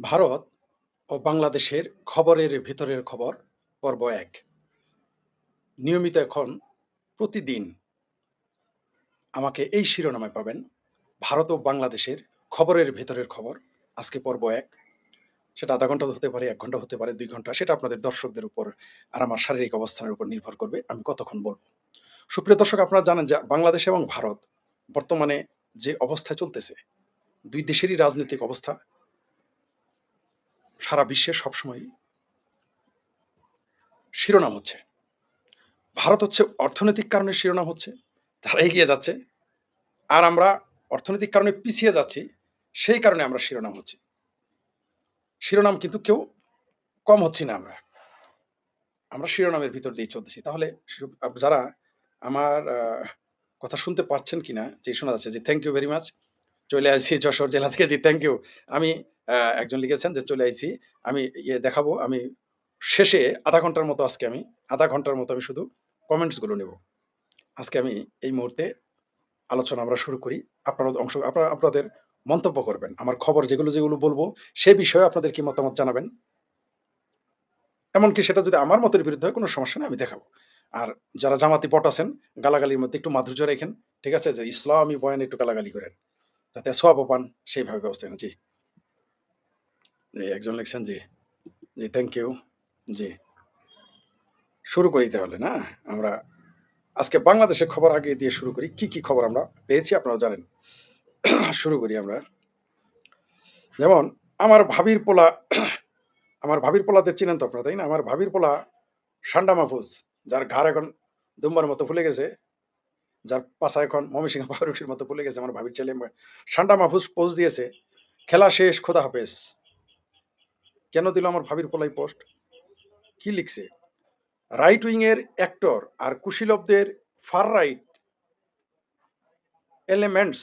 ভারত ও বাংলাদেশের খবরের ভিতরের খবর পর্ব ১। নিয়মিত এখন প্রতিদিন আমাকে এই শিরোনামে পাবেন, ভারত ও বাংলাদেশের খবরের ভেতরের খবর। আজকে পর্ব ১। সেটা আধা ঘন্টা হতে পারে, ১ ঘন্টা হতে পারে, ২ ঘন্টা। সেটা আপনাদের দর্শকদের উপর আর আমার শারীরিক অবস্থানের উপর নির্ভর করবে আমি কতক্ষণ বলব। সুপ্রিয় দর্শক, আপনারা জানেন যে বাংলাদেশ এবং ভারত বর্তমানে যে অবস্থায় চলতেছে, ২ দেশেরই রাজনৈতিক অবস্থা সারা বিশ্বে সবসময়ই শিরোনাম হচ্ছে। ভারত হচ্ছে অর্থনৈতিক কারণে শিরোনাম হচ্ছে, তারা এগিয়ে যাচ্ছে। আর আমরা অর্থনৈতিক কারণে পিছিয়ে যাচ্ছি, সেই কারণে আমরা শিরোনাম হচ্ছি। শিরোনাম কিন্তু কেউ কম হচ্ছি না আমরা। আমরা শিরোনামের ভিতর দিয়েই চলতেছি। তাহলে যারা আমার কথা শুনতে পারছেন কিনা? জি, শোনা যাচ্ছে। জি, থ্যাংক ইউ ভেরি মাচ। চলে আসছি যশোর জেলা থেকে। জি, থ্যাংক ইউ। আমি একজন লিখেছেন যে চলে আইছি। আমি দেখাবো। আমি শেষে আধা ঘন্টার মতো আধা ঘন্টার মতো আমি শুধু কমেন্টস গুলো নেব। আজকে আমি এই মুহূর্তে আলোচনা আমরা শুরু করি। আপনাদের মন্তব্য করবেন। আমার খবর যেগুলো বলবো, সে বিষয়ে আপনাদের কি মতামত জানাবেন। এমনকি সেটা যদি আমার মতের বিরুদ্ধে হয়, কোনো সমস্যা নেই, আমি দেখাবো। আর যারা জামাতি বট আছেন, গালাগালির মধ্যে একটু মাধুর্য রাখেন। ঠিক আছে? যে ইসলামী বয়ানে একটু গালাগালি করেন। যাতে সওয়াবও পান, সেইভাবে ব্যবস্থা নেন। জি। একজন লিখছেন জি। জি, থ্যাংক ইউ। জি। শুরু করি তাহলে, না? আমরা আজকে বাংলাদেশের খবর আগে দিয়ে শুরু করি। কি খবর আমরা পেয়েছি আপনারাও জানেন। শুরু করি আমরা। যেমন আমার ভাবির পোলা আমার ভাবির পোলাদের চিনেন তো আপনারা, তাই না? আমার ভাবির পোলা সান্ডা মাহফুজ, যার ঘাড় এখন দুম্বার মতো ফুলে গেছে, যার পাছা এখন ময়মনসিংহ পাউরুটির মতো ফুলে গেছে, আমার ভাবির ছেলে সান্ডা মাহফুজ পোস্ট দিয়েছে, খেলা শেষ, খোদা হাফেজ। কেন দিল আমার ভাবির পোলাই পোস্ট? কি লিখছে? রাইট উইং এর অ্যাক্টর আর কুশীলবদের ফার রাইট এলিমেন্টস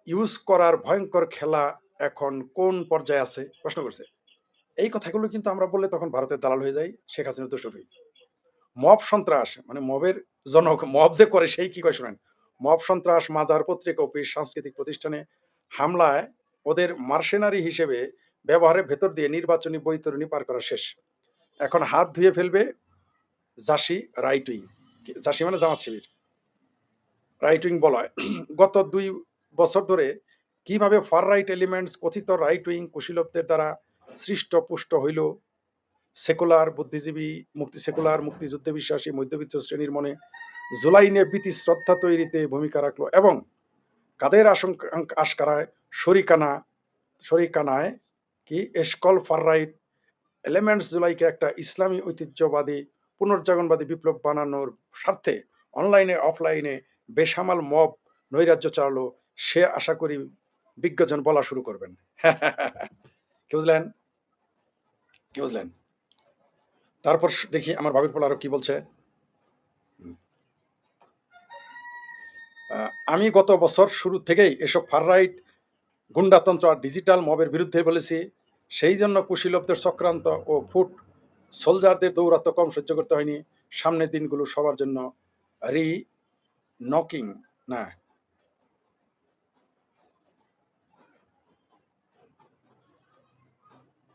ইউজ করার ভয়ঙ্কর খেলা এখন কোন পর্যায়ে আছে, প্রশ্ন করছে। এই কথাগুলো কিন্তু আমরা বললে তখন ভারতের দালাল হয়ে যাই, শেখ হাসিনা তো শুরুই। মব সন্ত্রাস, মানে মবের জনক, মব যে করে সেই কি করে শোনেন। মব সন্ত্রাস, মাজার, পত্রিকা অফিস, সাংস্কৃতিক প্রতিষ্ঠানে হামলায় ওদের মার্সেনারি হিসেবে ব্যবহারের ভেতর দিয়ে নির্বাচনী বৈতরণী পার করা শেষ। এখন হাত ধুয়ে ফেলবে জাসি রাইট উইং। জাসি মানে জামাত শিবির, রাইট উইং বলা হয়। গত ২ বছর ধরে কিভাবে ফার রাইট এলিমেন্টস কথিত রাইট উইং কুশীলবদের দ্বারা সৃষ্ট পুষ্ট হইল, সেকুলার মুক্তিযুদ্ধে বিশ্বাসী মধ্যবিত্ত শ্রেণীর মনে জুলাই নিয়ে প্রীতি শ্রদ্ধা তৈরিতে ভূমিকা রাখলো, এবং কাদের আশকারায় শরিকানায় কি এসকল ফার রাইট এলিমেন্টস জুলাইকে একটা ইসলামী ঐতিহ্যবাদী পুনর্জাগরণবাদী বিপ্লব বানানোর স্বার্থে অনলাইনে অফলাইনে বেসামাল মব নৈরাজ্য চালালো, সে আশা করি বিজ্ঞজন বলা শুরু করবেন। কি বুঝলেন? কি বুঝলেন? তারপর দেখি আমার ভাবির পোলা আরো কি বলছে। আমি গত বছর শুরু থেকেই এসব ফার রাইট গুন্ডাতন্ত্র আর ডিজিটাল মবের বিরুদ্ধে বলেছি। সেই জন্য কুশীলবদের চক্রান্ত ও ফুট সোলজারদের দৌরাত্ম কম সহ্য করতে হয়নি। সামনের দিনগুলো সবার জন্য রি নকিং, না,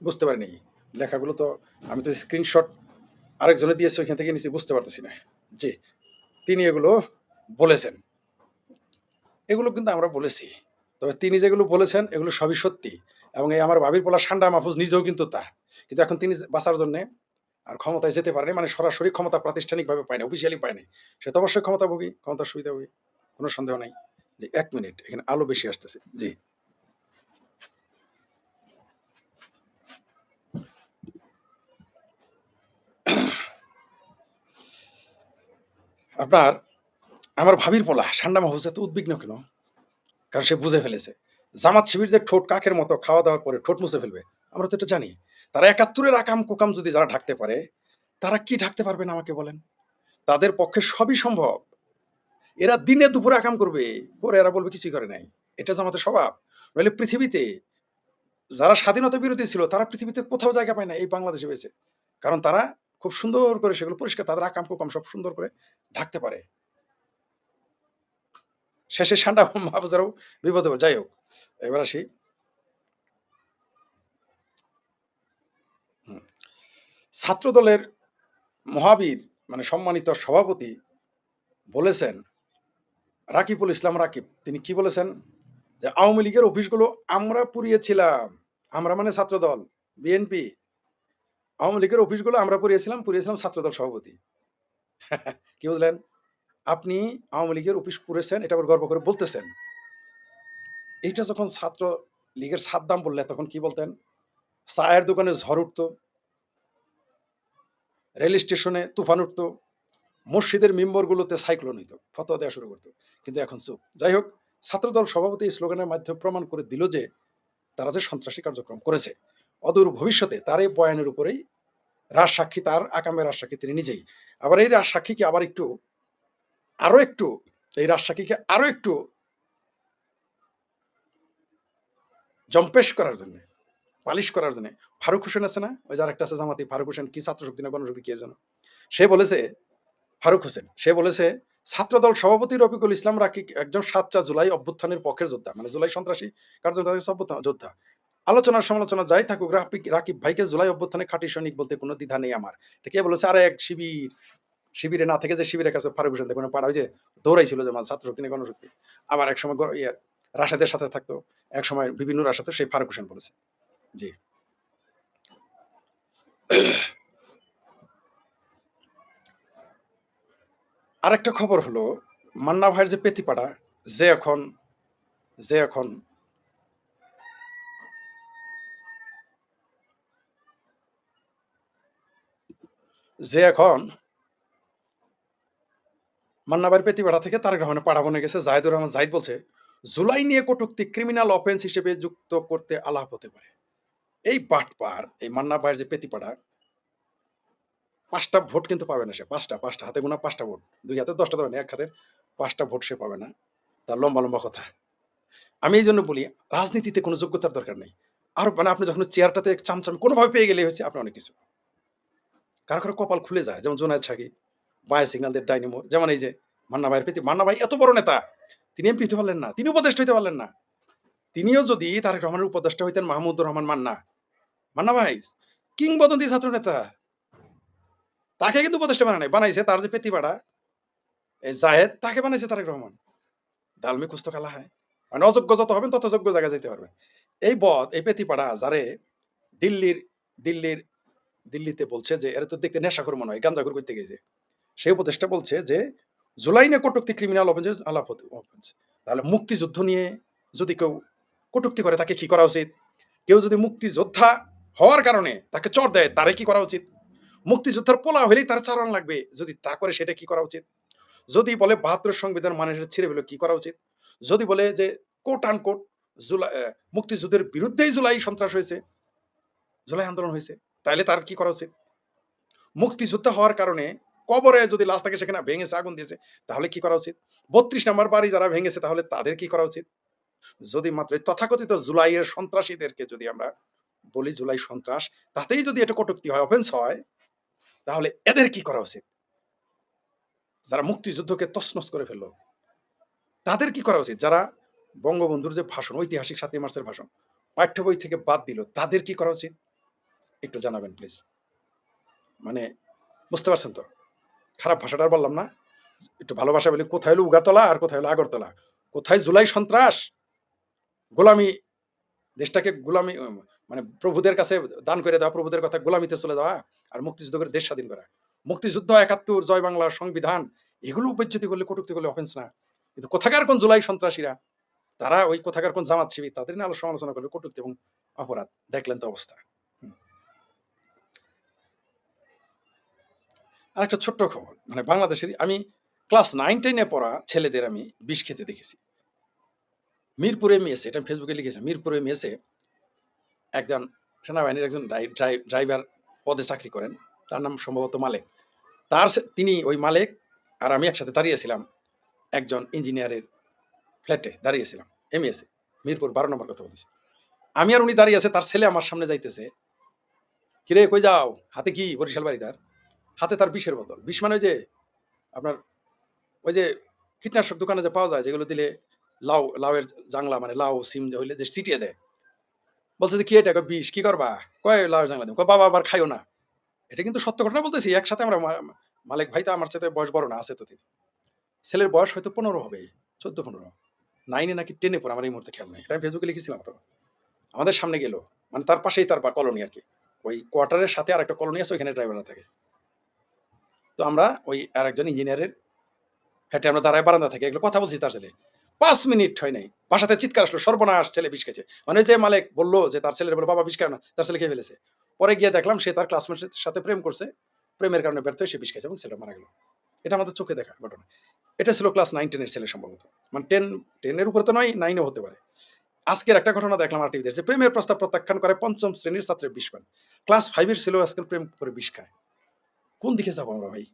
বুঝতে পারিনি লেখাগুলো তো। আমি তো স্ক্রিনশট আরেকজনে দিয়েছে, ওইখান থেকে নিচে বুঝতে পারতেছি না। জি, তিনি এগুলো বলেছেন। এগুলো কিন্তু আমরা বলেছি। তবে তিনি যেগুলো বলেছেন এগুলো সবই সত্যি, এবং এই আমার ভাবির পোলা সান্ডা মাহফুজ নিজেও কিন্তু তা। কিন্তু এখন তিনি বাঁচার জন্যে আর ক্ষমতায় যেতে পারেনি, মানে সরাসরি ক্ষমতা প্রাতিষ্ঠানিকভাবে পায় না, অফিসিয়ালি পায়নি। সে তো অবশ্যই ক্ষমতাভোগী, ক্ষমতার সুবিধাভোগী, কোনো সন্দেহ নাই। জি, ১ মিনিট, এখানে আলো বেশি আসতেছে। জি, আপনার আমার ভাবির পোলা সান্ডা মাহফুজ এত উদ্বিগ্ন কেন? কারণ সে বুঝে ফেলেছে জামাত শিবির যে ঠোঁট কাকের মতো খাওয়া দাওয়ার পরে ঠোঁট মুছে ফেলবে, আমরা তো এটা জানি। তারা ৭১-এর আকাম কুকাম যদি যারা ঢাকতে পারে, তারা কি ঢাকতে পারবে না আমাকে বলেন? তাদের পক্ষে সবই সম্ভব। এরা দিনে দুপুরে আকাম করবে, করে এরা বলবে কিছুই করে নাই। এটা জামাতের স্বভাব। নইলে পৃথিবীতে যারা স্বাধীনতা বিরোধী ছিল তারা পৃথিবীতে কোথাও জায়গা পায় না, এই বাংলাদেশে পেয়েছে। কারণ তারা খুব সুন্দর করে সেগুলো পরিষ্কার, তাদের আকাম কুকাম সব সুন্দর করে ঢাকতে পারে। শেষে সান্ডা মাহফুজেরও বিপদে যাই হোক। এবার আসি, ছাত্রদলের মহাবীর মানে সম্মানিত সভাপতি বলেছেন, রাকিবুল ইসলাম রাকিব, তিনি কি বলেছেন যে আওয়ামী লীগের অফিসগুলো আমরা পুড়িয়েছিলাম। আমরা মানে ছাত্রদল, বিএনপি। আওয়ামী লীগের অফিসগুলো আমরা পুড়িয়েছিলাম ছাত্রদল সভাপতি। কি বুঝলেন? আপনি আওয়ামী লীগের অফিস পুড়েছেন, এটা আবার গর্ব করে বলতেছেন। এইটা যখন ছাত্র লীগের সাদ্দাম বললে তখন কি বলতেন? চায়ের দোকানে ঝড় উঠতো, রেল স্টেশনে তুফান উঠতো, মসজিদের মেম্বরগুলোতে সাইক্লোন হইতো, ফতোয়া দেওয়া শুরু করতো। কিন্তু এখন চুপ। যাই হোক, ছাত্রদল সভাপতি এই স্লোগানের মাধ্যমে প্রমাণ করে দিল যে তারা যে সন্ত্রাসী কার্যক্রম করেছে। অদূর ভবিষ্যতে তার এই বয়ানের উপরেই রাজসাক্ষী, তার আকামের রাজসাক্ষী তিনি নিজেই। আবার এই রাজসাক্ষীকে আবার আরো একটু এই রাজসাক্ষীকে আরো একটু জম্পেশ করার জন্য, পালিশ করার জন্য ফারুক হোসেন আছে না, ওই যার একটা আছে জামাতি, ফারুক হোসেন কি ছাত্র শক্তি না গণশক্তি কি যেন, সে বলেছে, ফারুক হোসেন সে বলেছে ছাত্রদল সভাপতি রফিকুল ইসলাম রাকিব একজন ৭ জুলাই অভ্যুত্থানের পক্ষের যোদ্ধা, মানে জুলাই সন্ত্রাসী কার্যক্রম যোদ্ধা। আলোচনার সমালোচনা যাই থাকুক, রাকিব ভাইকে জুলাই অভ্যুত্থানে খাঁটি সৈনিক বলতে কোনো দ্বিধা নেই আমার। এটা কে বলেছে? আরে এক শিবিরে না থেকে যে শিবিরের কাছে ফারুক হোসেন দেখুন পাড়া, ওই যে দৌড়াইছিল যে ছাত্র শক্তি না গণশক্তি, আবার এক সময় রাশেদের সাথে থাকতো, এক সময় বিভিন্ন রাশাতে সেই ফারুক হোসেন বলেছে। জি। আরেকটা খবর হলো, মান্না ভাইয়ের যে পেতিপাড়া, যে এখন যে এখন যে এখন মান্না ভাইয়ের পেতিপাড়া থেকে তারেক রহমানের পাড়া বনে গেছে জাহিদুর রহমান জাহিদ বলছে জুলাই নিয়ে কটূক্তি ক্রিমিনাল অফেন্স হিসেবে যুক্ত করতে আলাপ হতে পারে। এই বাটপার, এই মান্না ভাইয়ের যে পেতিপাড়া, ৫টা ভোট কিন্তু পাবে না সে। পাঁচটা হাতে গোনা ৫টা ভোট, ২ হাতে ১০টা দেবে না, এক হাতের ৫টা ভোট সে পাবে না। তার লম্বা লম্বা কথা। আমি এই জন্য বলি, রাজনীতিতে কোনো যোগ্যতার দরকার নেই। আর মানে আপনি যখন চেয়ারটাতে চামচাম কোনোভাবে পেয়ে গেলে হয়েছে আপনি অনেক কিছু। কারো কারো কপাল খুলে যায়, যেমন জোনায়েদ সাকি, বায়ে সিগন্যাল দিয়ে ডাইনামো, যেমন এই যে মান্না ভাইয়ের প্রতি, মান্না ভাই এত বড় নেতা, তিনি এমপি হতে পারলেন না, তিনি উপদেষ্টা হইতে পারলেন না। তিনিও যদি তারেক রহমানের উপদেষ্টা হইতেন, মাহমুদুর রহমান মান্না, মান্না ভাই কিংবদন্তি ছাত্র নেতা, তাকে কিন্তু উপদেষ্টা বানায় নাই, বানাইছে তার যে পেতিপাড়া এই জাহেদ, তাকে বানাইছে তারেক রহমান। ডালমে কুস্ত খালা হয়, মানে অযোগ্য যত হবেন তত যোগ্য জায়গায় যেতে পারবেন। এই এই পেতিপাড়া যারে দিল্লির দিল্লির দিল্লিতে বলছে যে এরা তো দেখতে নেশাখোর মনে হয়, গাঞ্জাখোর করতে গেছে, সেই উপদেষ্টা বলছে যে জুলাই নিয়ে কটূক্তি ক্রিমিনাল অফেন্স আলাপ হতে অফেন্স। তাহলে মুক্তিযুদ্ধ নিয়ে যদি কেউ কটূক্তি করে তাকে কি করা উচিত? কেউ যদি মুক্তিযোদ্ধা হওয়ার কারণে তাকে চর দেয়, তারে কি করা উচিত? মুক্তিযোদ্ধার পোলা হলেই তার চারণ লাগবে, যদি তা করে সেটা কি করা উচিত? যদি বলে ৭২ সংবিধান মানে সেটা ছিঁড়ে ফেলে কি করা উচিত? যদি বলে যে কোট আন কোট জুলাই মুক্তিযুদ্ধের বিরুদ্ধেই জুলাই সন্ত্রাস হয়েছে, জুলাই আন্দোলন হয়েছে, তাহলে তার কি করা উচিত? মুক্তিযোদ্ধা হওয়ার কারণে কবরে যদি লাশ থাকে সেখানে ভেঙেছে, আগুন দিয়েছে, তাহলে কি করা উচিত? ৩২ নম্বর বাড়ি যারা ভেঙেছে তাহলে তাদের কি করা উচিত? যদি মাত্র তথাকথিত জুলাইয়ের সন্ত্রাসীদেরকে যদি আমরা বলি জুলাই সন্ত্রাস, তাতেই যদি এটা কটূক্তি হয়, অফেন্স হয়, তাহলে এদের কি করা উচিত? যারা মুক্তিযুদ্ধকে তছনছ করে ফেললো তাদের কি করা উচিত? যারা বঙ্গবন্ধুর যে ভাষণ, ঐতিহাসিক ৭ই মার্চের ভাষণ পাঠ্য বই থেকে বাদ দিল, তাদের কি করা উচিত? একটু জানাবেন প্লিজ। মানে বুঝতে পারছেন তো? খারাপ ভাষাটা আর বললাম না, একটু ভালো ভাষা বলি, কোথায় হলো উগাতলা আর কোথায় হলো আগরতলা, কোথায় জুলাই সন্ত্রাস, গোলামি, দেশটাকে গোলামি মানে প্রভুদের কাছে দান করে দেওয়া, প্রভুদের কথা গোলামিতে চলে যাওয়া, আর মুক্তিযুদ্ধ করে দেশ স্বাধীন করা। মুক্তিযুদ্ধ ৭১, জয় বাংলা, সংবিধান, এগুলো উপজ্জিতি করলে, কটূক্তি করলে অফেন্স না। কিন্তু কোথাকার কোন জুলাই সন্ত্রাসীরা, তারা ওই কোথাকার কোন জামাত শিবির, তাদের নিয়ে সমালোচনা করলে কটূক্তি এবং অপরাধ। দেখলেন তো অবস্থা। আর একটা ছোট্ট খবর, মানে বাংলাদেশের, আমি ক্লাস 9-10 পড়া ছেলেদের আমি বিষ খেতে দেখেছি। মিরপুরে মেসে, এটা ফেসবুকে লিখেছে, মিরপুরে মেসে একজন সেনাবাহিনীর একজন ড্রাইভার পদে চাকরি করেন, তার নাম সম্ভবত মালেক। তিনি ওই মালেক আর আমি একসাথে দাঁড়িয়েছিলাম একজন ইঞ্জিনিয়ারের ফ্ল্যাটে দাঁড়িয়েছিলাম, এমএসে, মিরপুর 12 নম্বর কথা বলতেছি। আমি আর উনি দাঁড়িয়ে আছে, তার ছেলে আমার সামনে যাইতেছে, কিরে কই যাও, হাতে কি? বরিশাল বাড়ি তার, হাতে তার বিষের বোতল। বিষ মানে ওই যে আপনার ওই যে কীটনাশক দোকানে যে পাওয়া যায়, যেগুলো দিলে লাউয়ের জাংলা, মানে লাউ সিম যে হইলে যে ছিটিয়ে দেয়। বলছে যে কি এটা? বিষ, কি করবা? কয় লাউয়ের জাংলা দিব। কয় বাবা আবার খাইও না। এটা কিন্তু সত্য ঘটনা বলতেছি। একসাথে আমরা মালেক ভাই তো আমার সাথে বয়স বড় না, আছে তো তিনি। ছেলের বয়স হয়তো ১৫ হবে, ১৪-১৫। 9 এ নাকি 10 এ পড়ে, আমার এই মুহূর্তে খেয়াল নাই। এটা আমি ফেসবুকে লিখেছিলাম তখন। আমাদের সামনে গেল। মানে তার পাশেই তার কলোনি আরকি। ওই কোয়ার্টারের সাথে আরেকটা কলোনি আছে, ওইখানে ড্রাইভাররা থাকে। তো আমরা ওই আরেকজন ইঞ্জিনিয়ারের হেঁটে আমরা দাঁড়ায় বারান্দা থেকে এগুলো কথা বলছি তার সাথে। ৫ মিনিট হয় নাই। বাসাতে চিৎকার আসলো, "সর্বনাশ! ছেলে বিষ খাইছে।" মানে ওই যে মালেক বলল যে তার ছেলেরে বলল, "বাবা বিষ খায় না।" তার ছেলে খেয়ে ফেলেছে। পরে গিয়ে দেখলাম সে তার ক্লাসমেটের সাথে প্রেম করছে। প্রেমের কারণে ব্যর্থ হয়ে সে বিষ খাইছে এবং ছেলেটা মারা গেল। এটা আমাদের চোখে দেখা ঘটনা। এটা ছিল ক্লাস ৯-10 এর ছেলে সম্ভবত। মানে 10 এর উপরে তো নয়, 9 এও হতে পারে। আজকের একটা ঘটনা দেখলাম আর টিভিতে যে প্রেমের প্রস্তাব প্রত্যাখ্যান করে ৫ম শ্রেণীর ছাত্রের বিষ পান। ক্লাস 5 এর ছেলেও আজকাল প্রেম করে বিষ খায়। কোন দিকে যাবো আমরা ভাই?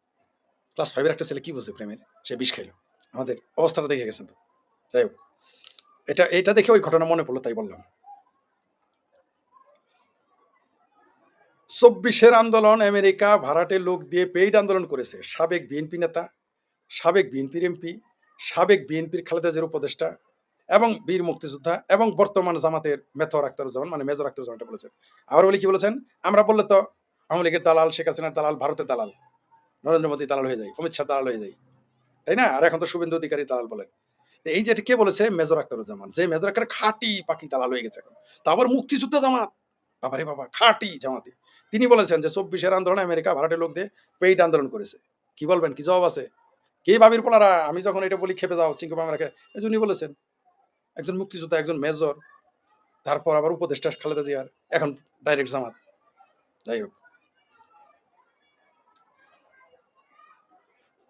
ক্লাস 5 এর একটা ছেলে কি বুঝে প্রেমের? সে বিষ খাইল। আমাদের অবস্থাটা দেখে গেছেন তো। যাই হোক, এটা দেখে ওই ঘটনা মনে পড়লো তাই বললাম। ২৪ আন্দোলন আমেরিকা ভাড়াটে লোক দিয়ে পেইড আন্দোলন করেছে। সাবেক বিএনপি নেতা, সাবেক বিএনপির এমপি, সাবেক বিএনপির খালেদা জিয়ার উপদেষ্টা এবং বীর মুক্তিযোদ্ধা এবং বর্তমান জামাতের মেথর আখতারুজ্জামান, মানে মেজর আখতারুজ্জামান এটা বলেছেন। আবার বলি কি বলেছেন? আমরা বললে তো আওয়ামী লীগের দালাল, শেখ হাসিনার দালাল, ভারতের দালাল, নরেন্দ্র মোদী দালাল হয়ে যায়, অমিত শাহ দালাল হয়ে যায়। তাই না? আর এখন তো শুভেন্দু অধিকারী দালাল বলেন। তো এই যে এটা কে বলেছে? মেজর আখতারুজ্জামান। যে মেজর আখতার খাঁটি পাকি দালাল হয়ে গেছে এখন। তো আবার মুক্তিযুদ্ধ জামাত। বাবারে বাবা! খাঁটি জামাতি। তিনি বলেছেন যে ২৪ এর আন্দোলনে আমেরিকা ভাড়াটে লোক দিয়ে পেইড আন্দোলন করেছে। কি বলবেন? কি জবাব আছে? কে ভাবির পোলারা? আমি যখন এটা বলি খেপে যাও, চিঙ্কু মামা রাখে। এজন্যই বলেছেন। একজন মুক্তিযোদ্ধা, একজন মেজর, তারপর আবার উপদেষ্টা খালেদা জিয়ার, এখন ডাইরেক্ট জামাত। যাই হোক।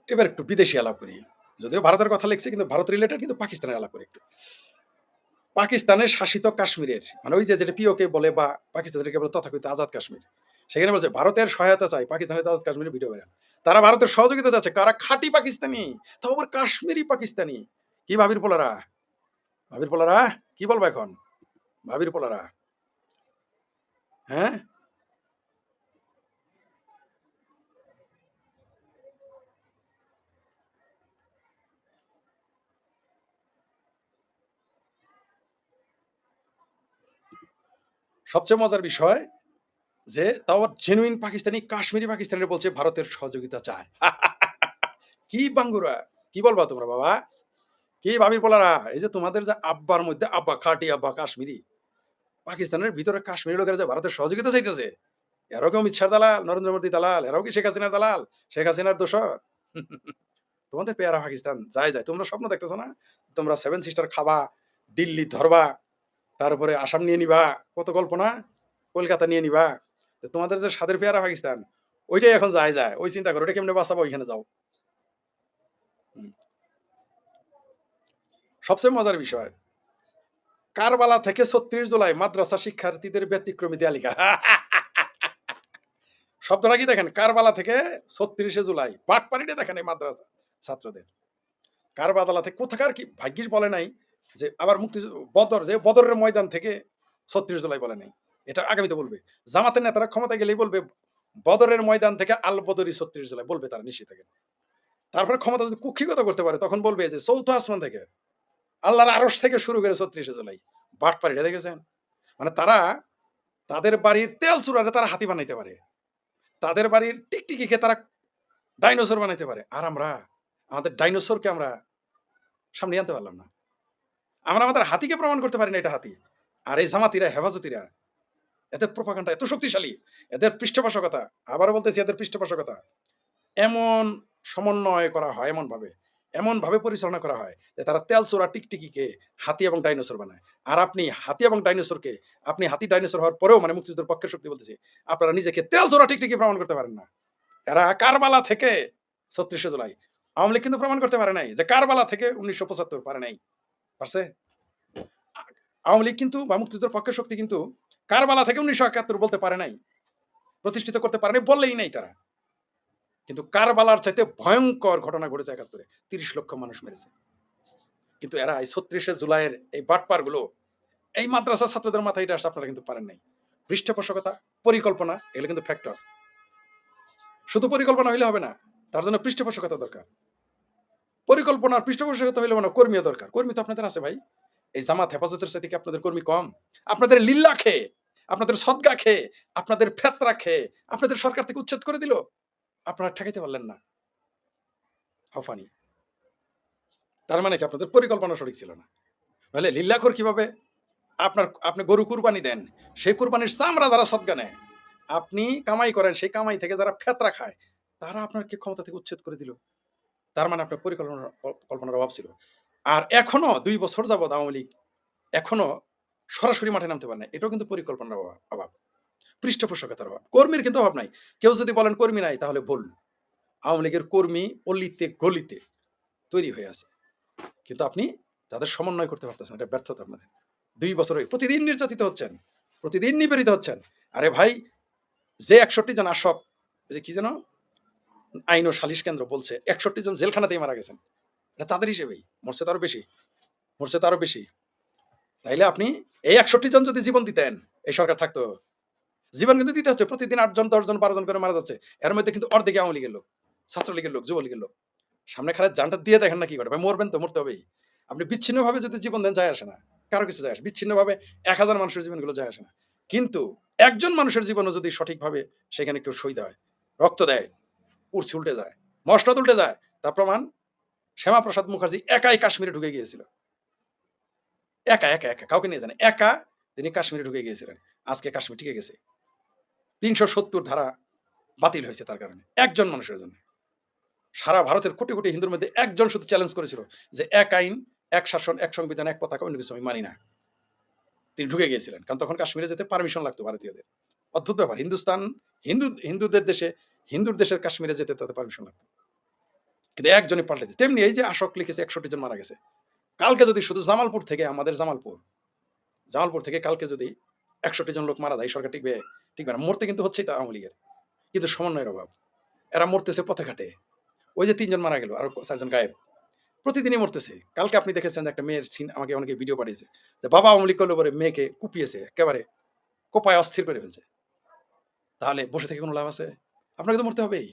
এবার একটু বিদেশি আলাপ করি। যদিও ভারতের কথা লিখছি কিন্তু ভারত রিলেটেড, কিন্তু পাকিস্তানের আলাপ করি একটু। পাকিস্তানের শাসিত কাশ্মীরের মানে ওই যে যেটা পিওকে বলে বা পাকিস্তানকে বলে তথাকথিত আজাদ কাশ্মীর। সেখানে বলছে ভারতের সহায়তা চাই, পাকিস্তানের আজাদ কাশ্মীরের ভিডিও ভাইরাল। তারা ভারতের সহযোগিতা চাচ্ছে, কারা খাঁটি পাকিস্তানি, তাও আবার কাশ্মীরি পাকিস্তানি। কি ভাবির পোলারা? ভাবির পোলারা কি বলবো এখন? ভাবির পোলারা, হ্যাঁ? সবচেয়ে মজার বিষয় যে তাও আবার জেনুইন পাকিস্তানি কাশ্মীরি পাকিস্তানিরা বলছে ভারতের সহযোগিতা চায়। কি বাঙ্গুরা, কি বলবা তোমরা বাবা? কি ভাবির পোলারা? এই যে তোমাদের যে আব্বার মধ্যে আব্বা, খাঁটি আব্বা কাশ্মীরি, পাকিস্তানের ভিতরে কাশ্মীরি লোকেরা যে ভারতের সহযোগিতা চাইতেছে, এরাও কি অমিত শাহ দালাল, নরেন্দ্র মোদী দালাল, এরাও কি শেখ হাসিনার দালাল, শেখ হাসিনার দোসর? তোমাদের পেয়ারা পাকিস্তান যায় যায়, তোমরা স্বপ্ন দেখতেছো না? তোমরা সেভেন সিস্টার খাবা, দিল্লি ধরবা, তারপরে আসাম নিয়ে নিবা, কত গল্প না, কলকাতা নিয়ে নিবা। তো তোমাদের যে স্বাদের পেয়ারা পাকিস্তান, ওইটাই এখন যায় যায়, ওই চিন্তা করো ওটা কেমনে বাঁচাবো, ওইখানে যাও। হুম। সবচেয়ে মজার বিষয়, কারবালা থেকে ৩৬ জুলাই মাদ্রাসা শিক্ষার্থীদের ব্যতিক্রমী দেয়ালিকা। শব্দটা কি দেখেন? কারবালা থেকে ৩৬ জুলাই বাটপাড়িটা দেখেন এই মাদ্রাসা ছাত্রদের। কারবালা থেকে কোথাকার কি ভাগ্যিস বলে নাই যে আবার বদর, যে বদরের ময়দান থেকে ৩৬ জুলাই বলে নাই। এটা আগামীতে বলবে। জামাতের নেতারা ক্ষমতায় গেলেই বলবে বদরের ময়দান থেকে আল বদরি ৩৬ জুলাই বলবে, তারা নিশ্চিত থাকেন। তারপরে ক্ষমতা যদি কুক্ষিগত করতে পারে তখন বলবে যে চৌথ আসমান থেকে, আল্লাহর আরশ থেকে শুরু করে ৩৬ জুলাই। বাটপাড়িটা দেখেছেন? মানে তারা তাদের বাড়ির তেল চুরারে তারা হাতি বানাইতে পারে। তাদের বাড়ির টিকটিকিকে তারা ডাইনোসর বানাইতে পারে। আর আমরা আমাদের ডাইনোসরকে আমরা সামনে আনতে পারলাম না। আমরা আমাদের হাতিকে প্রমাণ করতে পারি না এটা হাতি। আর এই জামাতিরা, হেফাজতিরা, এদের প্রোপাগান্ডা এত শক্তিশালী, এদের পৃষ্ঠপোষকতা, আবারও বলতেছি এদের পৃষ্ঠপোষকতা, এমন সমন্বয় করা হয় এমনভাবে পরিচালনা করা হয় যে তারা তেলচোরা টিকটিকিকে হাতি এবং ডাইনোসর বানায়। আর আপনি হাতি এবং ডাইনোসরকে, আপনি হাতি ডাইনোসর হওয়ার পরেও, মানে মুক্তিযুদ্ধের পক্ষের শক্তি বলতেছি, আপনারা নিজেকে তেলচোরা টিকটিকি প্রমাণ করতে পারেন না। এরা কারবালা থেকে ৩৬ জুলাই, আওয়ামী লীগ কিন্তু প্রমাণ করতে পারে নাই যে কারবালা থেকে ১৯৭৫ পারে নাই। পারছে? আওয়ামী লীগ কিন্তু বা মুক্তিযুদ্ধের পক্ষের শক্তি কিন্তু কারবালা থেকে ১৯৭১ বলতে পারে নাই, প্রতিষ্ঠিত করতে পারে নাই, বললেই নাই তারা। কিন্তু কারবালার চাইতে ভয়ঙ্কর ঘটনা ঘটেছে ৭১-এ। ৩০ লক্ষ মানুষ মেরেছে। কিন্তু এরা এই ৩৬ জুলাইয়ের এই বাটপারগুলো, এই মাদ্রাসা ছাত্রদের মাথায় এটা আসছে, আপনারা কিন্তু পারেন নাই। পৃষ্ঠপোষকতা, পরিকল্পনা, এগুলো কিন্তু ফ্যাক্টর। শুধু পরিকল্পনা হইলে হবে না, তার জন্য পৃষ্ঠপোষকতা দরকার। পরিকল্পনার পৃষ্ঠপোষকতা হইলে মানে কর্মীও দরকার। কর্মী তো আপনাদের আছে ভাই। এই জামাত হেফাজতের সাথে কি আপনাদের কর্মী কম? আপনাদের লিল্লা খেয়ে আপনাদের সদকা খেয়ে, আপনাদের ফেতরা খেয়ে, আপনাদের সরকার থেকে উচ্ছেদ করে দিল। আপনারা ঠেকাইতে পারলেন না। How funny! তার মানে কি আপনাদের পরিকল্পনা সঠিক ছিল না। নাহলে লিল্লাখোর কিভাবে আপনি গরু কুরবানি দেন, সেই কুরবানির চামড়া যারা সদকা নেয়, আপনি কামাই করেন, সেই কামাই থেকে যারা ফেতরা খায়, তারা আপনাকে ক্ষমতা থেকে উচ্ছেদ করে দিল। তার মানে আপনার কল্পনার অভাব ছিল। আর এখনো ২ বছর যাবৎ আওয়ামী লীগ এখনো সরাসরি মাঠে নামতে পারে নাই। এটাও কিন্তু পরিকল্পনার অভাব। পৃষ্ঠপোষকতার অভাব। কর্মীর কিন্তু অভাব নাই। কেউ যদি বলেন কর্মী নাই তাহলে ভুল। আওয়ামী লীগের কর্মী অলিতে গলিতে তৈরি হয়ে আছে। কিন্তু আপনি তাদের সমন্বয় করতে পারতেছেন না। এটা ব্যর্থতা আপনাদের। ২ বছর প্রতিদিন নির্যাতিত হচ্ছেন। প্রতিদিন নিপীড়িত হচ্ছেন। আরে ভাই, যে ৬১ জন আটক, এই যে কি যেন আইন ও সালিশ কেন্দ্র বলছে ৬১ জন জেলখানাতেই মারা গেছেন। এটা তাদের হিসেবেই। মরছে তো আরো বেশি। মরছে তো আরো বেশি। তাইলে আপনি এই ৬১ জন যদি জীবন দিতেন, এই সরকার থাকতো। জীবন কিন্তু দিতে হচ্ছে। প্রতিদিন ৮ জন, ১০ জন, ১২ জন করে মারা যাচ্ছে। এর মধ্যে কিন্তু অর্ধেকই আওয়ামী লীগের লোক, ছাত্রলীগের লোক, যুবলীগের লোক। সামনে খালি জানটা দিয়ে দেখেন না কি করে। ভাই মরবেন তো, মরতে হবেই। আপনি বিচ্ছিন্নভাবে যদি জীবন দেন যায় আসে না। কারো কিছু যায় আসে। বিচ্ছিন্নভাবে ১,০০০ মানুষের জীবনগুলো যায় আসে না। কিন্তু একজন মানুষের জীবনও যদি সঠিকভাবে সেখানে কেউ শহীদ হয়, রক্ত দেয়, উড়ছে উল্টে যায়, মসনদ উল্টে যায়, তার প্রমাণ শ্যামাপ্রসাদ মুখার্জি একাই কাশ্মীরে ঢুকে গিয়েছিল। একা, একা, একা। কাউকে নিয়ে যান। একা তিনি কাশ্মীরে ঢুকে গিয়েছিলেন। আজকে কাশ্মীর টিকে গেছে। ৩৭০ ধারা বাতিল হয়েছে তার কারণে। একজন মানুষের জন্য। সারা ভারতের কোটি, কোটি হিন্দুর মধ্যে একজন শুধু চ্যালেঞ্জ করেছিল যে, "এক আইন, এক শাসন, এক সংবিধান, এক পতাকা, অন্য কিছু আমি মানি না।" তিনি ঢুকে গিয়েছিলেন। কারণ তখন কাশ্মীরে যেতে পারমিশন লাগতো ভারতীয়দের। অদ্ভুত ব্যাপার। হিন্দুদের দেশে, হিন্দুর দেশের কাশ্মীরে যেতে তাদের পারমিশন লাগতো। কিন্তু একজনই পাল্টে দিয়েছে। তেমনি এই যে আশক লিখেছে ৬১ জন মারা গেছে। কালকে যদি শুধু জামালপুর থেকে, আমাদের জামালপুর থেকে কালকে যদি ৬১ জন লোক মারা যায়, এই সরকার টিকবে? টিকবে না। মরতে কিন্তু হচ্ছেই তা আওয়ামী লীগের। কিন্তু সমন্বয়ের অভাব। এরা মরতেছে পথে ঘাটে। ওই যে ৩ জন মারা গেল, আরো ৪ জন গায়েব। প্রতিদিনই মরতেছে। কালকে আপনি দেখেছেন যে একটা মেয়ের সিন আমাকে অনেকে ভিডিও পাঠিয়েছে। যে বাবা আওয়ামী লীগ করলে পরে মেয়েকে কুপিয়েছে, একেবারে কোপায় অস্থির করে ফেলছে। তাহলে বসে থেকে কোনো লাভ আছে? আপনাকে তো মরতে হবেই।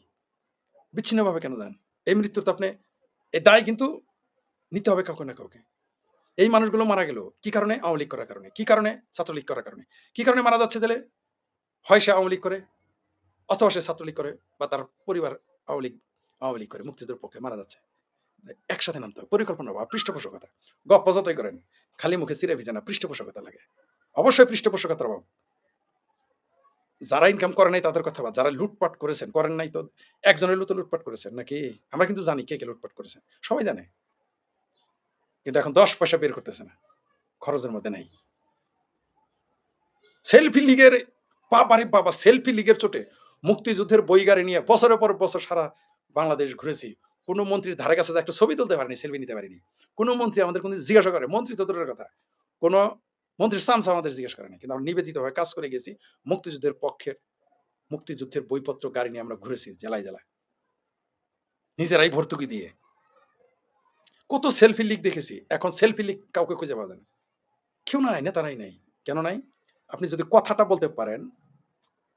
বিচ্ছিন্নভাবে কেন দেন? এই মৃত্যুর তো আপনি এই দায় কিন্তু নিতে হবে কাউকে না কাউকে। এই মানুষগুলো মারা গেল কি কারণে? আওয়ামী লীগ করার কারণে। কি কারণে? ছাত্রলীগ করার কারণে। কি কারণে মারা যাচ্ছে জেলে? হয় সে আওয়ামী লীগ করে, অথবা সে ছাত্রলীগ করে, বা তার পরিবার আওয়ামী লীগ করে, মুক্তিযুদ্ধের পক্ষে মারা যাচ্ছে। একসাথে নামতে হবে। পরিকল্পনা বা পৃষ্ঠপোষকতা। গপ্প যতই করেন, খালি মুখে চিঁড়ে ভিজে না, পৃষ্ঠপোষকতা লাগে। অবশ্যই পৃষ্ঠপোষকতার অভাব। যারা ইনকাম করে নাই তাদের কথা বাদ। যারা লুটপাট করেছেন, করেন নাই তো একজন হইলেও তো লুটপাট করেছেন নাকি? আমরা কিন্তু জানি কে লুটপাট করেছেন। সবাই জানে। কিন্তু এখন ১০ পয়সা বের করতেছে না। খরচের মধ্যে নাই। সেলফি লীগের বাবারে বাবা! সেলফি লীগের চোটে মুক্তিযুদ্ধের বই গাড়ি নিয়ে বছরের পর বছর সারা বাংলাদেশ ঘুরেছি। কোন মন্ত্রীর ধারে কাছে যে একটা ছবি তুলতে পারিনি, সেলফি নিতে পারিনি। কোন মন্ত্রী আমাদের কোনদিন জিজ্ঞাসা করে, মন্ত্রী তো দূরের কথা। কোন মন্ত্রীর চামচা আমাদের জিজ্ঞেস করে নাই। কিন্তু আমরা নিবেদিতভাবে কাজ করে গেছি। মুক্তিযুদ্ধের পক্ষের, মুক্তিযুদ্ধের বইপত্র গাড়ি নিয়ে আমরা ঘুরেছি জেলায়, জেলায়। নিজেরাই ভর্তুকি দিয়ে। কত সেলফি লীগ দেখেছি। এখন সেলফি লীগ কাউকে খুঁজে পাওয়া যায় না। কেউ নাই, নেতারাই নাই। কেন নাই? আপনি যদি কথাটা বলতে পারেন,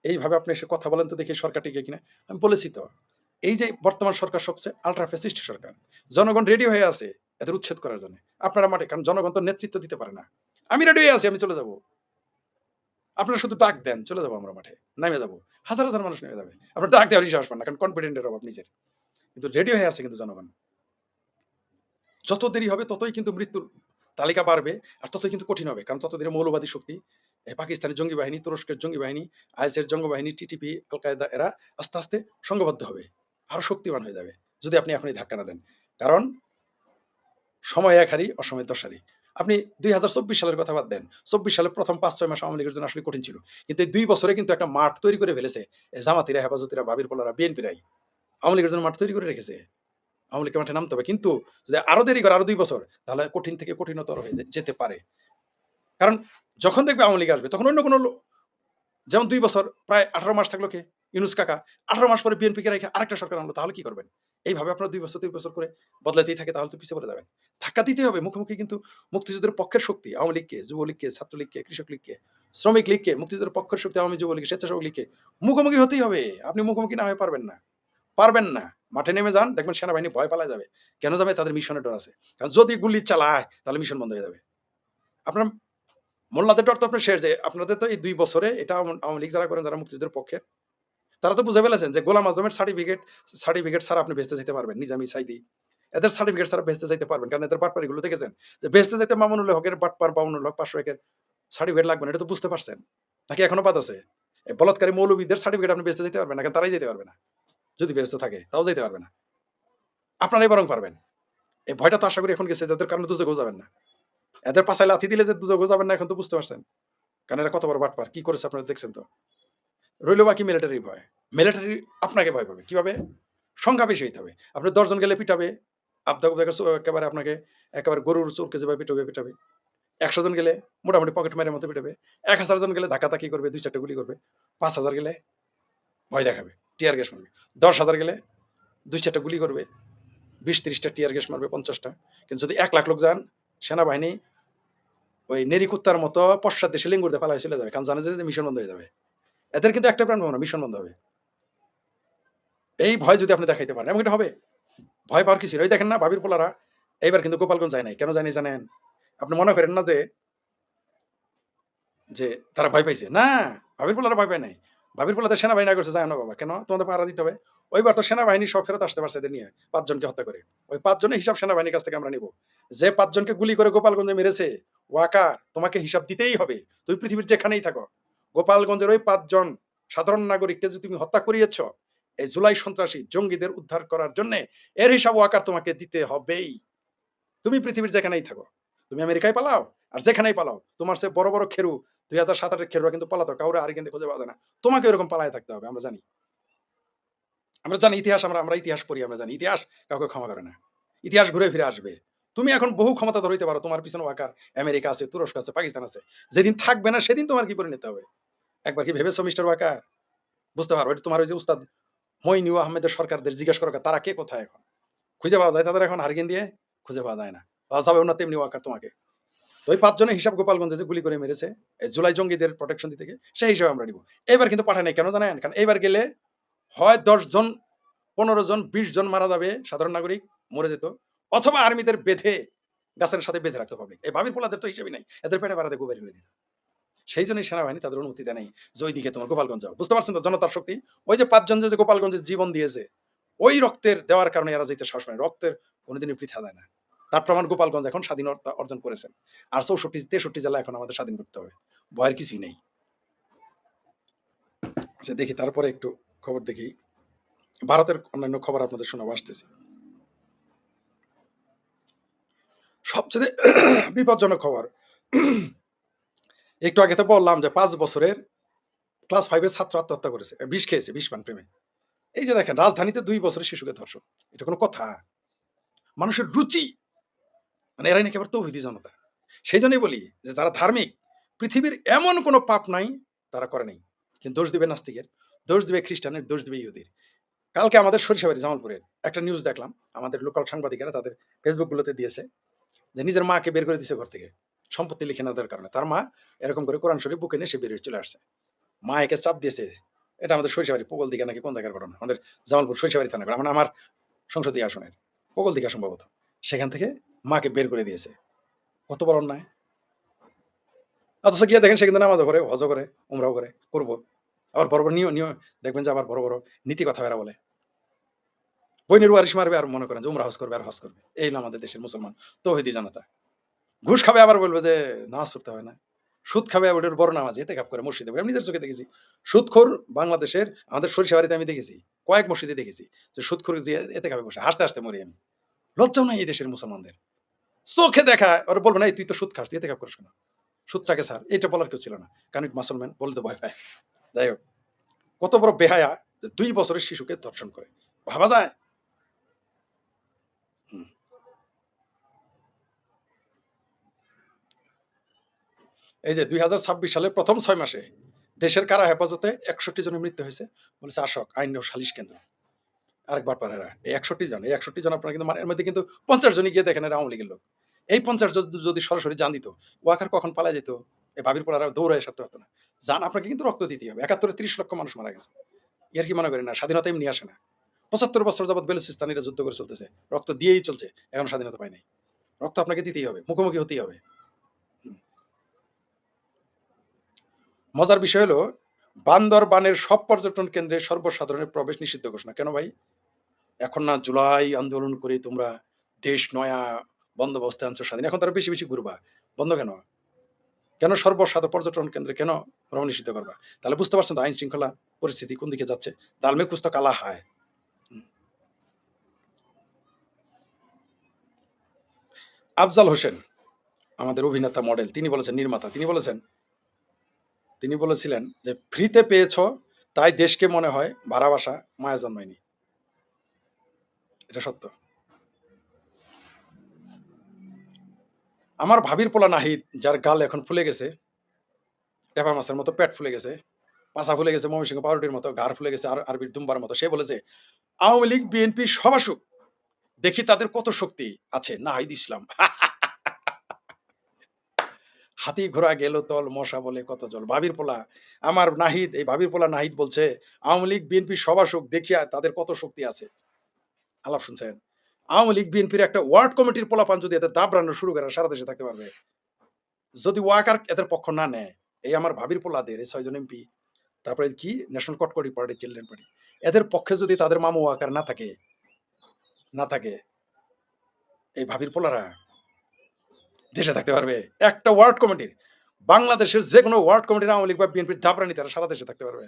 এইভাবে আপনি এসে কথা বলেন তো দেখি সরকার টিকে কিনা। আমি বলেছি তো। এই যে বর্তমান সরকার সবচেয়ে আল্ট্রা ফ্যাসিস্ট সরকার। জনগণ রেডি হয়ে আছে এদের উচ্ছেদ করার জন্য। আপনারা মাঠে, কারণ জনগণ তো নেতৃত্ব দিতে পারে না। আমি রেডি হয়ে আছি, আমি চলে যাব। আপনারা শুধু ডাক দেন, চলে যাব আমরা মাঠে। নাইমে যাব। হাজার, হাজার মানুষ নেমে যাবে। আপনারা ডাক দেওয়ারই সাহস পান না। কারণ কনফিডেন্ট এর অভাব নিজের। কিন্তু রেডি হয়ে আছে কিন্তু জনগণ। যত দেরি হবে ততই কিন্তু মৃত্যুর তালিকা বাড়বে, আর ততই কিন্তু কঠিন হবে। কারণ ততদিনে মৌলবাদী শক্তি, পাকিস্তানের জঙ্গি বাহিনী, তুরস্কের জঙ্গি বাহিনী, আইএসের জঙ্গি বাহিনী, টিটিপি, আল কায়দা এরা আস্তে, আস্তে সংঘবদ্ধ হবে। আরো শক্তিমান হয়ে যাবে। যদি আপনি এখনই ধাক্কা না দেন। কারণ সময় এক হারি, অসময়ে ১০ হারি। আপনি ২০২৪ সালের কথা বাদ দেন। ২৪ সালের প্রথম ৫-৬ মাস আওয়ামী লীগের জন্য আসলে কঠিন ছিল। কিন্তু এই ২ বছরে কিন্তু একটা মাঠ তৈরি করে ফেলেছে। জামাতিরা, হেফাজতিরা, বাবির পোলারা, বিএনপিরাই। আওয়ামী লীগের জন্য মাঠ তৈরি করে রেখেছে। আওয়ামী লীগকে মাঠে নামতে হবে। কিন্তু যদি আরো দেরি করে, আরো ২ বছর, তাহলে কঠিন থেকে কঠিনতর হয়ে যেতে পারে। কারণ যখন দেখবে আওয়ামী লীগ আসবে, তখন অন্য কোনো যেমন ২ বছর প্রায় ১৮ মাস থাকলো কে? ইউনূস কাকা। ১৮ মাস পরে বিএনপিকে রেখে আরেকটা সরকার আনলো। তাহলে কি করবেন? এইভাবে আপনারা ২ বছর করে বদলাতেই থাকে, তাহলে তো পিছিয়ে পড়ে যাবেন। ধাক্কা দিতেই হবে। মুখোমুখি কিন্তু মুক্তিযুদ্ধের পক্ষের শক্তি আওয়ামী লীগকে, যুবলীগকে, ছাত্রলীগকে, কৃষক লীগকে, শ্রমিক লীগকে, মুক্তিযুদ্ধের পক্ষের শক্তি আওয়ামী যুবলীগ, স্বেচ্ছাসেবক লীগকে মুখোমুখি হতেই হবে। আপনি মুখোমুখি না হয়ে পারবেন না। পারবেন না। মাঠে নেমে যান, দেখবেন সেনাবাহিনী ভয় পালায় যাবে। কেন যাবে? তাদের মিশনের ডর আছে। কারণ যদি গুলি চালায় তাহলে মিশন বন্ধ হয়ে যাবে। আপনার মোল্লাদের ডর তো আপনার শেষ, যে আপনাদের তো এই ২ বছরে এটা আওয়ামী লীগ যারা করেন, যারা মুক্তিযুদ্ধের পক্ষে, তারা তো বুঝে ফেলেছেন যে গোলাম আজমের সার্টিফিকেট ছাড়া আপনি বেহেশতে যেতে পারবেন। নিজামী, সাইদি এদের সার্টিফিকেট ছাড়া বেহেশতে যাইতে পারবেন। কারণ এদের বাটপারিগুলো দেখেছেন যে বেহেশতে যাইতে মামুনুল হকের বাটপার, মামুনুল হক ৫০০ একের সার্টিফিকেট লাগবে না। এটা তো বুঝতে পারছেন। নাকি এখনো বাদ আছে? এই বলাৎকারী মৌলবীদের সার্টিফিকেট আপনি বেহেশতে যেতে পারবেন না। কারণ তারাই যেতে পারবে না। যদি বেহেশত থাকে তাও যাইতে পারবে না। আপনারাই বরং পারবেন। এই ভয়টা তো আশা করি এখন গেছে, যাদের কারণে দুজকেও যাবেন না। এদের পাছায় লাথি দিলে যে দুজকেও যাবেন না এখন তো বুঝতে পারছেন। কারণ এরা কত বড় বাটপার, কি করেছে আপনারা দেখছেন তো। রইল বাকি মিলিটারি ভয়। মিলিটারি আপনাকে ভয় পাবে। কিভাবে? সংখ্যা বেশি হইতে হবে। আপনি ১০ জন গেলে পিটাবে। একেবারে আপনাকে একেবারে গরুর চুরকে যেভাবে পিটাবে। ১০০ জন গেলে মোটামুটি পকেট মারের মতো পিটাবে। ১,০০০ জন গেলে ধাক্কাধাক্কি করবে, ২-৪ টা গুলি করবে। ৫,০০০ গেলে ভয় দেখাবে। টিয়ার গ্যাস মারবে। ১০,০০০ গেলে ২-৪ টা গুলি করবে। ২০-৩০ টা টিয়ার গ্যাস মারবে, ৫০ টা। কিন্তু যদি ১,০০,০০০ লোক যান, সেনাবাহিনী ওই নেরি কুত্তার মতো পশ্চাৎ দেশে লিঙ্গুর দিয়ে পালায় চলে যাবে। কারণ জানে যে মিশন বন্ধ হয়ে যাবে। এদের কিন্তু একটা প্ল্যান পাবো না, মিশন বন্ধ হবে। এই ভয় যদি আপনি দেখাইতে পারেন, এবং এটা হবে। ভয় পাওয়ার কিছু নেই। ওই দেখেন না ভাবির পোলারা এইবার কিন্তু গোপালগঞ্জ যায় নাই। কেন যায়নি জানেন? আপনি মনে করেন না যে তারা ভয় পাইছে। না, ভাবির পোলারা ভয় পায় নাই। ভাবির পোলাদের সেনাবাহিনী আগে করছে, যায় না বাবা। কেন? তোমাদের পাহারা দিতে হবে। ওইবার তো সেনাবাহিনী সব ফেরত আসতে পারছে এদের নিয়ে। ৫ জনকে হত্যা করে। ওই ৫ জনের হিসাব সেনাবাহিনীর কাছ থেকে আমরা নিব। যে ৫ জনকে গুলি করে গোপালগঞ্জে মেরেছে, ওয়াকার তোমাকে হিসাব দিতেই হবে। তুমি পৃথিবীর যেখানেই থাকো। গোপালগঞ্জের ওই ৫ জন সাধারণ নাগরিককে যে তুমি হত্যা করিয়েছ, এই জুলাই সন্ত্রাসী জঙ্গিদের উদ্ধার করার জন্যে, এর হিসাব ওয়াকার তোমাকে দিতে হবেই। তুমি পৃথিবীর যেখানেই থাকো। তুমি আমেরিকায় পালাও আর যেখানেই পালাও, তোমার চেয়ে বড়, বড় খেরু ২০০৭ এর খেরুরা কিন্তু পলাতক। কাউরে আর কিন্তু খুঁজে পাওয়া যায় না। তোমাকে এরকম পালায়ে থাকতে হবে। আমরা জানি। আমরা জানি ইতিহাস, আমরা ইতিহাস পড়ি, আমরা জানি ইতিহাস কাউকে ক্ষমা করে না। ইতিহাস ঘুরে ফিরে আসবে। তুমি এখন বহু ক্ষমতাধর হইতে পারো। তোমার পিছনে ওয়াকার আমেরিকা আছে, তুরস্ক আছে, পাকিস্তান আছে। যেদিন থাকবে না সেদিন তোমার কি পরিণত হবে? একবার কি ভেবেছো মিস্টার ওয়াকার? বুঝতে পারো এটা তোমার ওই যে উস্তাদ মইনুল আহমেদের সরকারদের জিজ্ঞেস করো তারা কে কোথায় এখন? খুঁজে পাওয়া যায় তাদের এখন হারিকেন দিয়ে? খুঁজে পাওয়া যায় না। পাওয়া যাবেও না তেমনি ওয়াকার তোমাকে। তো ওই ৫ জনের হিসাব গোপালগঞ্জে যে গুলি করে মেরেছে, এই জুলাই জঙ্গিদের প্রোটেকশন দিতে গিয়ে, সেই হিসাবে আমরা নিব। এবার কিন্তু পাঠায় নাই। কেন জানেন? কারণ এইবার গেলে হয় ১০ জন, ১৫ জন, ২০ জন মারা যাবে, সাধারণ নাগরিক মরে যেত। অথবা আর্মিদের বেঁধে গাছের সাথে বেঁধে রাখতো পাবলিক। এই ভাবির পোলাদের তো হিসেবই নাই। এদের পেটে পাড়া দিয়ে বের করে দিত। সেই জন্যই সেনাবাহিনী তাদের অনুমতি দেয় নাই যে ওই দিকে তোমার গোপালগঞ্জ যাও। বুঝতে পারছেন তো জনতার শক্তি? ওই যে ৫ জন যে গোপালগঞ্জে জীবন দিয়েছে, ওই রক্তের দেওয়ার কারণে এরা যাইতে সাহস পায় না। রক্তের কোনদিনই বৃথা দেয় না। তার প্রমাণ গোপালগঞ্জ এখন স্বাধীনতা অর্জন করেছেন। আর ৬৪-৬৩ জেলা এখন আমাদের স্বাধীন করতে হবে। ভয়ের কিছুই নেই। আচ্ছা দেখি তারপরে একটু খবর দেখি। ভারতের অন্যান্য খবর আপনাদের শোনাবো, আসতেছি। সবচেয়ে বিপজ্জনক খবর। একটু আগে তো বললাম যে ৫ বছরের ক্লাস 5 এর ছাত্র আত্মহত্যা করেছে। বিষ খেয়েছে, বিষ পান প্রেমে। এই যে দেখেন রাজধানীতে ২ বছরের শিশুকে ধর্ষণ। এটা কোনো কথা? মানুষের রুচি, মানে এরাই নাকি আবার তৌহিদি জনতা। সেইজন্যই বলি যে যারা ধার্মিক, পৃথিবীর এমন কোনো পাপ নাই তারা করে নাই। কিন্তু দোষ দিবে নাস্তিকের, দোষ দিবে খ্রিস্টানের, দোষ দিবে ইহুদির। কালকে আমাদের সরিষাবাড়ি জামালপুরের একটা নিউজ দেখলাম। আমাদের লোকাল সাংবাদিকেরা তাদের ফেসবুক গুলোতে দিয়েছে যে নিজের মাকে বের করে দিয়েছে ঘর থেকে সম্পত্তি লিখে না দেওয়ার কারণে। তার মা এরকম করে কোরআন শরীফ বুকে নিয়ে সে বের হয়ে চলে আসছে। মা একে চাপ দিয়েছে। এটা আমাদের সরিষাবাড়ি পোগল দিঘা নাকি কোন জায়গার ঘটনা। আমাদের জামালপুর সরিষাবাড়ি থানা, মানে আমার সংসদীয় আসনের পোগল দিঘা সম্ভবত। সেখান থেকে মাকে বের করে দিয়েছে। কত বড় অন্যায়! অথচ গিয়ে দেখেন সে কিন্তু নামাজও করে, হজও করে, উমরাও করে, করবো। আবার বড়, বড় নিয় দেখবেন যে আবার বড়, বড় নীতি কথা এরা বলে। বইনের ওয়ারিশ মারবে আর মনে করেন যে উমরা হজ করবে আর হজ করবে। এই হলো আমাদের দেশের মুসলমান তৌহিদি জনতা। ঘুষ খাবে আবার বলবে যে নামাজ পড়তে হয় না। সুদ খাবে ওটার বড় নামাজ এতেকাফ করে মসজিদে। আমি নিজের চোখে দেখেছি। সুদখোর বাংলাদেশের আমাদের সরিষাবাড়িতে আমি দেখেছি। কয়েক মসজিদে দেখেছি যে সুদখোর যে এতেকাফে বসে হাসতে, হাসতে মরি আমি। লজ্জাও নাই এই দেশের মুসলমানদের। চোখে দেখা ওরা বলবে না, "এই তুই তো সুদ খাস, তুই এতেকাফ করিস কেন? সুদটাকে ছাড়।" এটা বলার কেউ ছিল না। কারণ মুসলমান বলতে ভয় পায়। যাই হোক, কত বড় বেহায়া যে ২ বছরের শিশুকে ধর্ষণ করে। ভাবা যায়? হুম। এই যে ২০২৬ সালের ১ম ৬ মাসে দেশের কারা হেফাজতে ৬১ জনের মৃত্যু হয়েছে। বলেছে আশক, আইন ও সালিশ কেন্দ্র। আরেক বাটপারেরা। এই ৬১ জন, এই ৬১ জন আপনারা কিন্তু এর মধ্যে কিন্তু ৫০ জনই গিয়ে দেখেন এরা আওয়ামী লীগের লোক। এই ৫০ জন যদি সরাসরি জান দিত, ওয়াকার কখন পালায় যেত? এই ভাবির পোলারা দৌড়ায় সারতে পারত না। জান আপনাকে কিন্তু রক্ত দিতেই হবে। ৭১ এ ৩০ লক্ষ মানুষ মারা গেছে। এর কি মনে করেন না? স্বাধীনতা এমনি আসে না। ৭৫ বছর যাবৎ বেলুচিস্তানিরা যুদ্ধ করে চলতেছে। রক্ত দিয়েই চলছে। এখন স্বাধীনতা পায় নাই। রক্ত আপনাকে দিতেই হবে। মুখোমুখি হতেই হবে। হুম। মজার বিষয় হলো বান্দরবানের সব পর্যটন কেন্দ্রে সর্বসাধারণের প্রবেশ নিষিদ্ধ ঘোষণা। কেন ভাই? এখন না জুলাই আন্দোলন করে তোমরা দেশ নয়া বন্দোবস্তে আনছো স্বাধীন। এখন তারা বেশি, বেশি ঘুরবা। বন্ধ কেন? কেন পর্যটন কেন্দ্রে কেন ভ্রমণ নিষিদ্ধ করবা? তাহলে বুঝতে পারছেন তো আইন শৃঙ্খলা পরিস্থিতি কোন দিকে যাচ্ছে? দাল মে কুছ তো কালা হায়। হুম। আফজাল হোসেন আমাদের অভিনেতা মডেল তিনি বলেছেন নির্মাতা তিনি বলেছিলেন যে, "ফ্রিতে পেয়েছ তাই দেশকে মনে হয় ভাড়াবাসা মায়া জন্মায়নি।" এটা সত্য। আমার ভাবির পোলা নাহিদ যার গাল এখন ফুলে গেছে, টেপা মাছের মতো পেট ফুলে গেছে, পাছা ফুলে গেছে ময়মনসিংহ পাউরুটির মতো, ঘাড় ফুলে গেছে আর আরবির দুম্বার মতো। সে বলেছে, "আওয়ামী লীগ, বিএনপি সব আসুক। দেখি তাদের কত শক্তি আছে।" নাহিদ ইসলাম। হাতি ঘোড়া গেল তল মশা বলে কত জল। ভাবির পোলা আমার নাহিদ, এই ভাবির পোলা নাহিদ বলছে, "আওয়ামী লীগ, বিএনপি সব আসুক। দেখি তাদের কত শক্তি আছে।" আলাপ শুনছেন? আওয়ামী লীগ, বিএনপির একটা ওয়ার্ড কমিটির পোলাপান যদি এদের দাবড়ানো শুরু করে সারা দেশে থাকতে পারবে। যদি ওয়াকার এদের পক্ষ না নেয়, এই আমার ভাবির পোলাদের এই ৬ জন এমপি, তারপরে কি ন্যাশনাল কটকটি পার্টি, চিলড্রেন পার্টি, এদের পক্ষে যদি তাদের মামু ওয়াকার না থাকে, এই ভাবির পোলারা দেশে থাকতে পারবে? একটা ওয়ার্ড কমিটির বাংলাদেশের যেকোনো ওয়ার্ড কমিটির আওয়ামী লীগ বা বিএনপির দাবরানি তারা সারা দেশে থাকতে পারবে।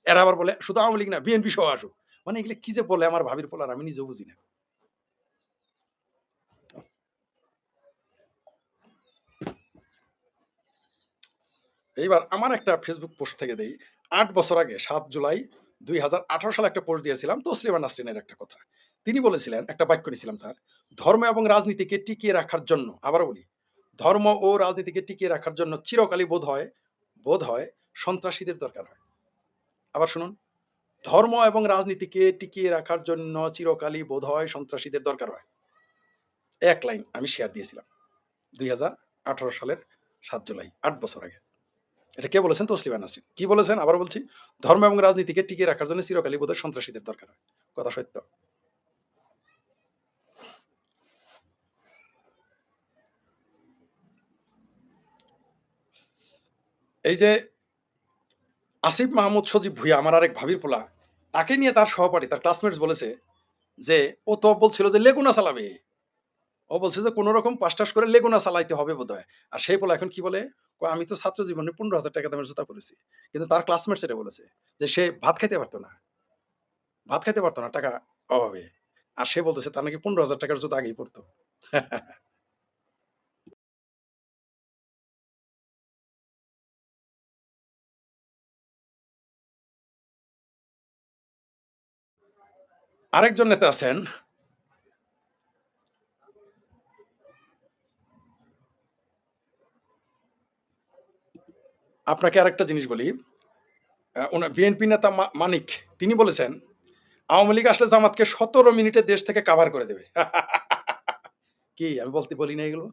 এরা আবার বলে শুধু আওয়ামী লীগ না বিএনপি সহ আসুক। মানে এগুলো কি যে বলে আমার ভাবির পোলারা আমি নিজেও বুঝি না। এইবার আমার একটা ফেসবুক পোস্ট থেকে দেই। ৮ বছর আগে ৭ জুলাই ২০১৮ সালে একটা পোস্ট দিয়েছিলাম তসলিমা নাসরিনের একটা কথা। তিনি বলেছিলেন, একটা বাক্য নিয়েছিলাম তার, "ধর্ম এবং রাজনীতিকে টিকিয়ে রাখার জন্য" আবারও বলি, "ধর্ম ও রাজনীতিকে টিকিয়ে রাখার জন্য চিরকালই বোধ হয় সন্ত্রাসীদের দরকার হয়।" আবার শুনুন, "ধর্ম এবং রাজনীতিকে টিকিয়ে রাখার জন্য চিরকালই বোধহয় সন্ত্রাসীদের দরকার হয়।" এক লাইন আমি শেয়ার দিয়েছিলাম ২০১৮ সালের ৭ জুলাই, ৮ বছর আগে। এটা কে বলেছেন? তসলিমা নাসরিন। কি বলেছেন? আবার বলছি, "ধর্ম এবং রাজনীতিকে টিকিয়ে রাখার জন্য চিরকালই বোধহয় সন্ত্রাসীদের দরকার হয়।" কথা সত্য। এই যে আসিফ মাহমুদ সজীব ভুঁইয়া আমার আরেক ভাবির পোলা, তাকে নিয়ে তার সহপাঠী, তার ক্লাসমেটস বলেছে যে, ও তো বলছিল যে লেগুনা চালাবে। ও বলছে যে কোন রকম পাস-টাস করে লেগুনা চালাইতে হবে বোধহয়। আর সেই পোলা এখন কি বলে? কয়, "আমি তো ছাত্র জীবনে ৳১৫,০০০ দামের জুতা পড়েছি।" কিন্তু তার ক্লাসমেটস এটা বলেছে যে সে ভাত খাইতে পারত না। ভাত খাইতে পারত না টাকা অভাবে। আর সে বলতেছে তার নাকি ৳১৫,০০০ র জুতা আগেই পড়ত। আরেকজন নেতা আছেন, আপনাকে আরেকটা জিনিস বলি। বিএনপি নেতা মানিক তিনি বলেছেন, "আওয়ামী লীগ আসলে জামাতকে ১৭ মিনিটে দেশ থেকে কাভার করে দেবে।" কি আমি বলি না এগুলো?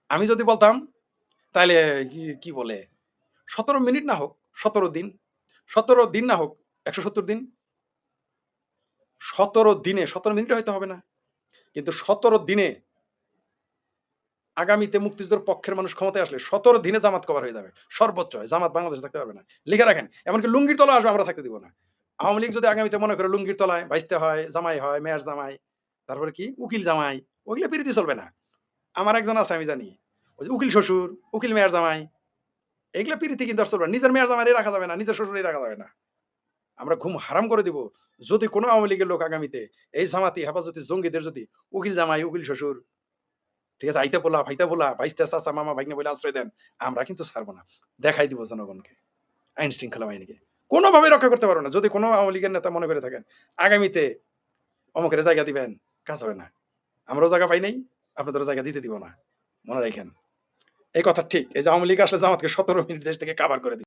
আমি যদি বলতাম তাইলে কি বলে ১৭ মিনিট না হোক, ১৭ দিন, ১৭ দিন না হোক, ১৭০ দিন, ১৭ দিনে ১৭ মিনিটে হয়তো হবে না। কিন্তু ১৭ দিনে আগামীতে মুক্তিযুদ্ধের পক্ষের মানুষ ক্ষমতায় আসলে ১৭ দিনে জামাত কভার হয়ে যাবে। সর্বোচ্চ হয়। জামাত বাংলাদেশে থাকতে পারবে না। লিখে রাখেন। এমনকি লুঙ্গির তলায় আসবে আমরা থাকতে দিব না। আওয়ামী লীগ যদি আগামীতে মনে করে লুঙ্গির তলায় বাইচতে হয়, জামাই হয়, মেয়ের জামাই, তারপরে কি উকিল জামাই, ওইগুলা পিরিতি চলবে না। আমার একজন আছে আমি জানি। ওই যে উকিল শ্বশুর, উকিল মেয়ের জামাই, এগুলা পিরিতি কিন্তু আর চলবে না। নিজের মেয়ের জামাইরে রাখা যাবে না, নিজের শ্বশুরেই রাখা যাবে না। আমরা ঘুম হারাম করে দিব। যদি কোনো আওয়ামী লীগের লোক আগামীতে এই জামাতি, হেফাজতি, জঙ্গিদের যদি উকিল জামাই, উকিল শ্বশুর, ঠিক আছে? আইতে পোলা, ভাইতে পোলা, ভাইস্তে চাচা, মামা, ভাগ্নে বলে আশ্রয় দেন। আমরা কিন্তু ছাড়ব না। দেখাই দিব জনগণকে, আইন শৃঙ্খলা বাহিনীকে। কোনোভাবেই রক্ষা করতে পারব না। যদি কোনো আওয়ামী লীগের নেতা মনে করে থাকেন, আগামীতে অমুকের জায়গা দিবেন, কাজ হবে না। আমরাও জায়গা পাই নাই, আপনাদেরও জায়গা দিতে দিব না। মনে রাইখেন। এই কথা ঠিক। এই যে আওয়ামী লীগ আসলে জামাতকে ১৭ মিনিট দেশ থেকে কাভার করে দিবে।